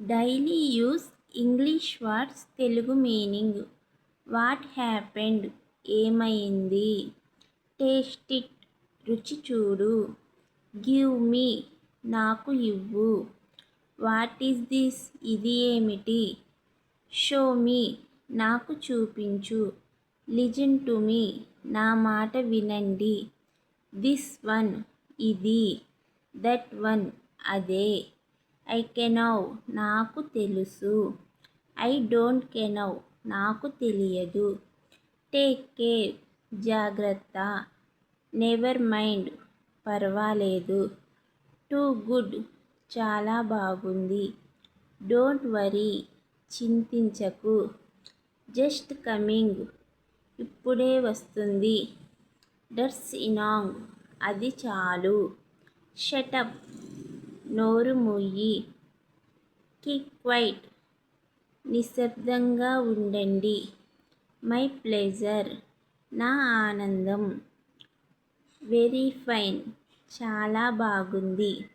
Daily use English words Telugu meaning. What happened ఏమైంది. Taste it రుచి చూడు. గివ్ మీ నాకు ఇవ్వు. వాట్ ఈస్ దిస్ ఇది ఏమిటి. షో మీ నాకు చూపించు. లిజన్ టు మీ నా మాట వినండి. దిస్ వన్ ఇది. దట్ వన్ అదే. ఐ కెనౌ నాకు తెలుసు. ఐ డోంట్ కెనౌ నాకు తెలియదు. టేక్ కేర్ జాగ్రత్త. నెవర్ మైండ్ పర్వాలేదు. టూ గుడ్ చాలా బాగుంది. డోంట్ వరీ చింతించకు. జస్ట్ కమింగ్ ఇప్పుడే వస్తుంది. దట్స్ ఇనాంగ్ అది చాలు. షటప్ నోరు మూయి. కీప్ క్వైట్ నిశ్శబ్దంగా ఉండండి. మై ప్లెజర్ నా ఆనందం. వెరీ ఫైన్ చాలా బాగుంది.